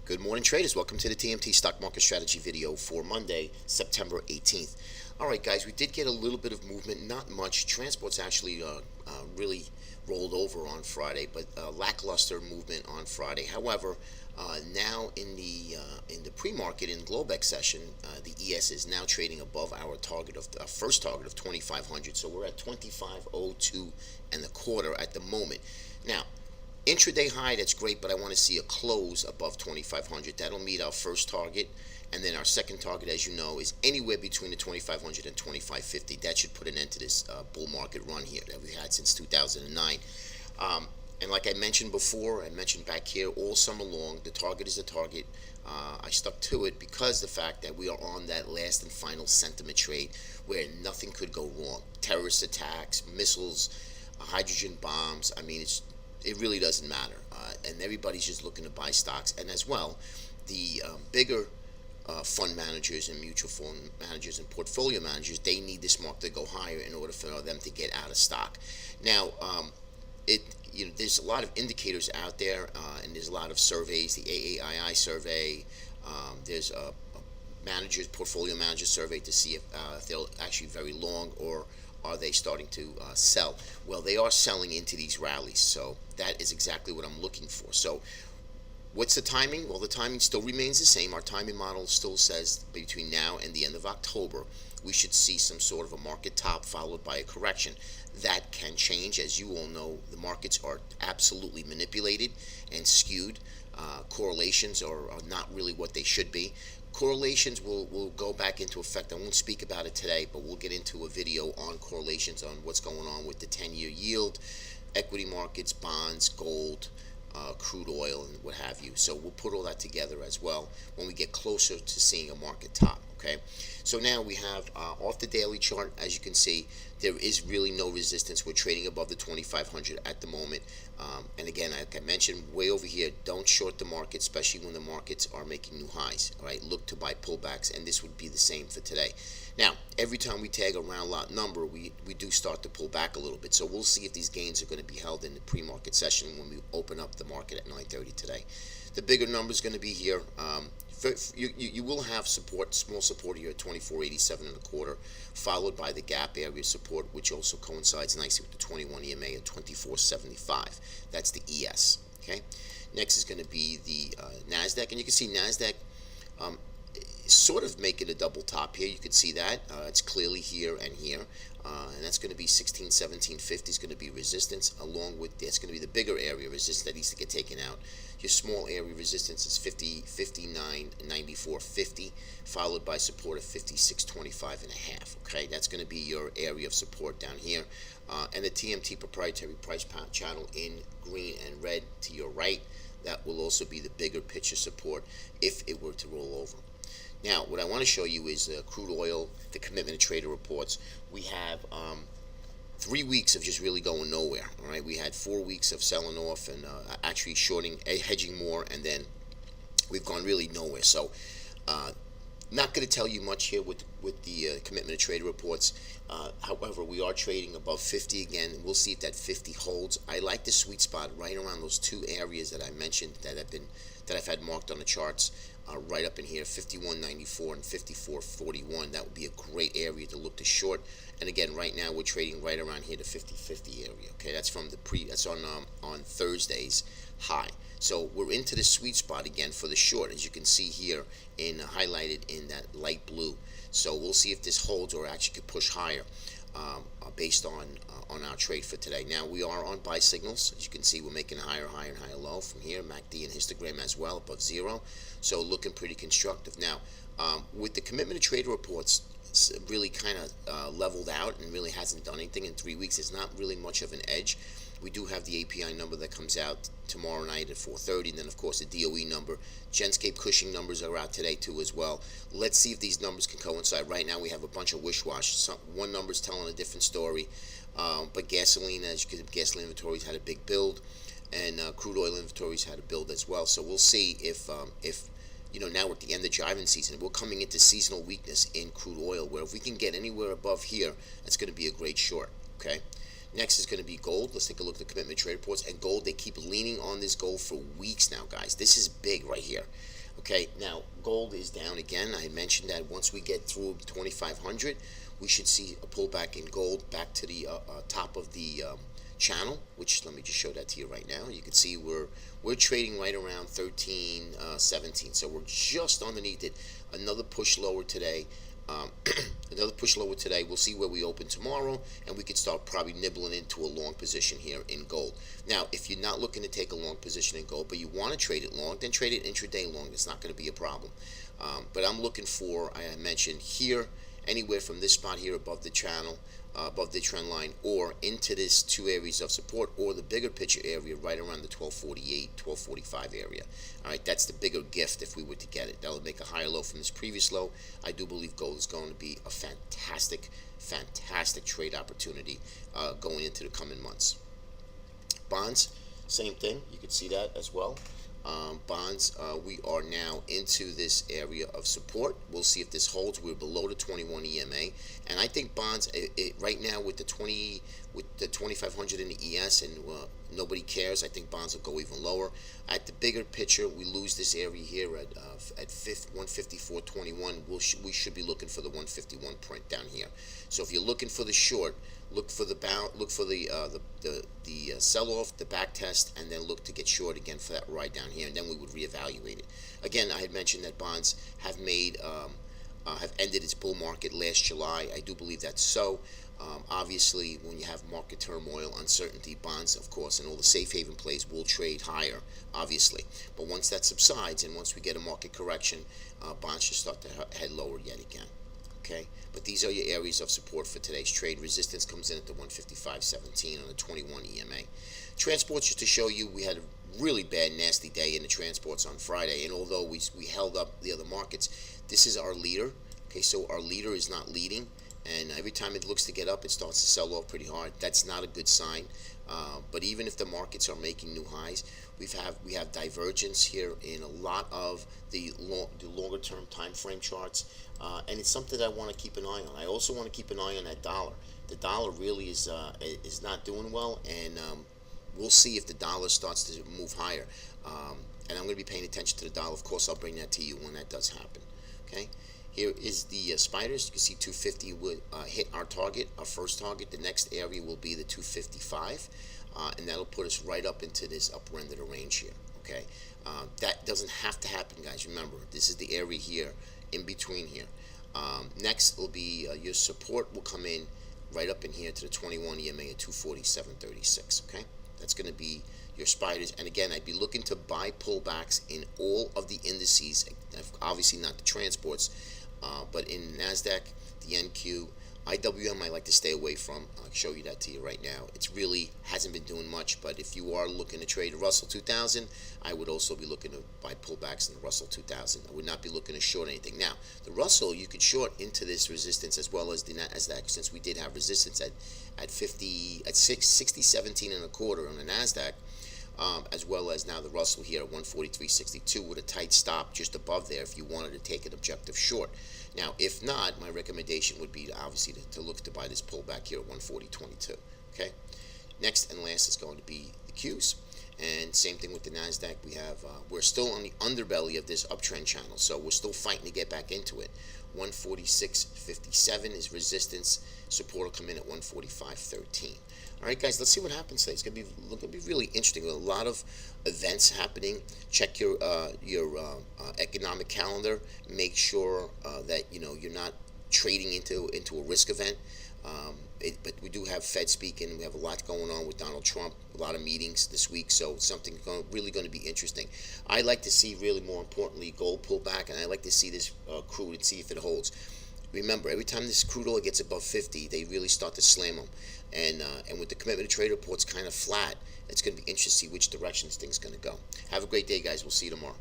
Good morning, traders. Welcome to the TMT Stock Market Strategy video for Monday, September 18th. All right, guys, we did get a little bit of movement, not much. Transport's actually really rolled over on Friday, but lackluster movement on Friday. However, now in the pre-market in Globex session, the ES is now trading above our target of first target of 2,500. So we're at 25.02 and a quarter at the moment. Now, intraday high, that's great, but I want to see a close above 2,500. That'll meet our first target, and then our second target, as you know, is anywhere between the 2,500 and 2,550. That should put an end to this bull market run here that we've had since 2009. And like I mentioned before, I mentioned back here all summer long, the target is the target. I stuck to it because the fact that we are on that last and final sentiment trade where nothing could go wrong. Terrorist attacks, missiles, hydrogen bombs. I mean, it really doesn't matter, and everybody's just looking to buy stocks. And as well, the bigger fund managers and mutual fund managers and portfolio managers, they need this market to go higher in order for them to get out of stock. Now, there's a lot of indicators out there, and there's a lot of surveys. The AAII survey, there's a portfolio manager survey to see if they're actually very long or are they starting to sell? Well, they are selling into these rallies, so that is exactly what I'm looking for. So what's the timing? Well, the timing still remains the same. Our timing model still says between now and the end of October, we should see some sort of a market top followed by a correction. That can change. As you all know, the markets are absolutely manipulated and skewed. Correlations are not really what they should be. Correlations will go back into effect. I won't speak about it today, but we'll get into a video on correlations on what's going on with the 10-year yield, equity markets, bonds, gold, crude oil, and what have you. So we'll put all that together as well when we get closer to seeing a market top. Okay, so now we have off the daily chart, as you can see, there is really no resistance. We're trading above the 2,500 at the moment. And again, like I mentioned, way over here, don't short the market, especially when the markets are making new highs. All right, look to buy pullbacks, and this would be the same for today. Now, every time we tag a round lot number, we do start to pull back a little bit. So we'll see if these gains are going to be held in the pre-market session when we open up the market at 9:30 today. The bigger number is going to be here. You will have support, small support here at 24.87 and a quarter, followed by the gap area support, which also coincides nicely with the 21 EMA at 24.75. That's the ES. Okay. Next is going to be the Nasdaq, and you can see Nasdaq sort of making a double top here. You can see that it's clearly here and here, and that's going to be 16.1750 is going to be resistance, along with that's going to be the bigger area resistance that needs to get taken out. Your small area resistance is 59.9450, followed by support of 56.25 and a half. Okay, that's going to be your area of support down here, and the TMT proprietary price channel in green and red to your right. That will also be the bigger picture support if it were to roll over. Now, what I want to show you is crude oil, the commitment to trader reports. We have 3 weeks of just really going nowhere. All right, we had 4 weeks of selling off and actually shorting, hedging more, and then we've gone really nowhere. So, not going to tell you much here with the commitment to trader reports. However, we are trading above 50 again. We'll see if that 50 holds. I like the sweet spot right around those two areas that I mentioned that I've had marked on the charts. Right up in here, 51.94 and 54.41. That would be a great area to look to short. And again, right now we're trading right around here, the 50.50 area. Okay, that's from the that's on Thursday's high. So we're into the sweet spot again for the short, as you can see here in highlighted in that light blue. So we'll see if this holds or actually could push higher based on our trade for today. Now we are on buy signals. As you can see, we're making higher, higher, and higher low from here. MACD and histogram as well above zero. So looking pretty constructive. Now, with the commitment to trader reports, it's really kind of leveled out and really hasn't done anything in 3 weeks. It's not really much of an edge. We do have the API number that comes out tomorrow night at 4:30, and then of course the DOE number. Genscape Cushing numbers are out today too as well. Let's see if these numbers can coincide. Right now we have a bunch of wish-wash. One number's telling a different story, but gasoline, as you can see, gasoline inventories had a big build, and crude oil inventories had a build as well. So we'll see if now we're at the end of driving season, we're coming into seasonal weakness in crude oil, where if we can get anywhere above here, that's going to be a great short. Okay. Next is going to be gold. Let's take a look at the commitment trade reports. And gold, they keep leaning on this gold for weeks now, guys. This is big right here. Okay, now gold is down again. I mentioned that once we get through 2,500, we should see a pullback in gold back to the top of the channel, which let me just show that to you right now. You can see we're trading right around 13.17, so we're just underneath it. Another push lower today. Another push lower today. We'll see where we open tomorrow, and we could start probably nibbling into a long position here in gold. Now, if you're not looking to take a long position in gold, but you want to trade it long, then trade it intraday long. It's not going to be a problem. But I'm looking for, I mentioned here, anywhere from this spot here above the channel, above the trend line, or into this two areas of support, or the bigger picture area right around the 1248, 1245 area. All right, that's the bigger gift if we were to get it. That would make a higher low from this previous low. I do believe gold is going to be a fantastic, fantastic trade opportunity going into the coming months. Bonds, same thing. You can see that as well. Bonds, we are now into this area of support. We'll see if this holds. We're below the 21 EMA, and I think bonds right now with the 2500 in the ES, and nobody cares. I think bonds will go even lower. At the bigger picture, we lose this area here at 154.21. We should be looking for the 151 print down here. So if you're looking for the short, look for the sell-off, the back test, and then look to get short again for that ride down here, and then we would reevaluate it. Again, I had mentioned that bonds have made have ended its bull market last July. I do believe that's so. Obviously, when you have market turmoil, uncertainty, bonds, of course, and all the safe haven plays will trade higher, obviously. But once that subsides and once we get a market correction, bonds should start to head lower yet again. Okay, but these are your areas of support for today's trade. Resistance comes in at the 155.17 on the 21 EMA. Transports, just to show you, we had a really bad, nasty day in the transports on Friday, and although we held up the other markets, this is our leader. Okay, so our leader is not leading, and every time it looks to get up, it starts to sell off pretty hard. That's not a good sign. But even if the markets are making new highs, we have divergence here in a lot of the longer term time frame charts, and it's something that I want to keep an eye on. I also want to keep an eye on that dollar. The dollar really is not doing well, and we'll see if the dollar starts to move higher. And I'm going to be paying attention to the dollar. Of course, I'll bring that to you when that does happen. Okay. Here is the spiders. You can see 250 would hit our target, our first target. The next area will be the 255, and that'll put us right up into this upper end of the range here. Okay, that doesn't have to happen, guys. Remember, this is the area here, in between here. Next will be your support will come in right up in here to the 21 EMA at 247.36. Okay, that's going to be your spiders. And again, I'd be looking to buy pullbacks in all of the indices, obviously not the transports. But in Nasdaq, the NQ, IWM, I like to stay away from. I'll show you that to you right now. It's really hasn't been doing much, but if you are looking to trade the Russell 2000, I would also be looking to buy pullbacks in the Russell 2000. I would not be looking to short anything. Now, the Russell, you could short into this resistance as well as the Nasdaq, since we did have resistance at 60.17 and a quarter on the Nasdaq. As well as now the Russell here at 143.62 with a tight stop just above there if you wanted to take an objective short. Now, if not, my recommendation would be obviously to look to buy this pullback here at 140.22. Okay. Next and last is going to be the Qs, and same thing with the Nasdaq. We're still on the underbelly of this uptrend channel, so we're still fighting to get back into it. 146.57 is resistance. Support will come in at 145.13. All right, guys, let's see what happens today. It's going to be really interesting. With a lot of events happening. Check your economic calendar. Make sure that you're not trading into a risk event. But we do have Fed speaking. We have a lot going on with Donald Trump. A lot of meetings this week, so something really going to be interesting. I like to see, really more importantly, gold pull back, and I like to see this crude and see if it holds. Remember, every time this crude oil gets above 50, they really start to slam them. And with the commitment to trade reports kind of flat, it's going to be interesting to see which direction this thing's going to go. Have a great day, guys. We'll see you tomorrow.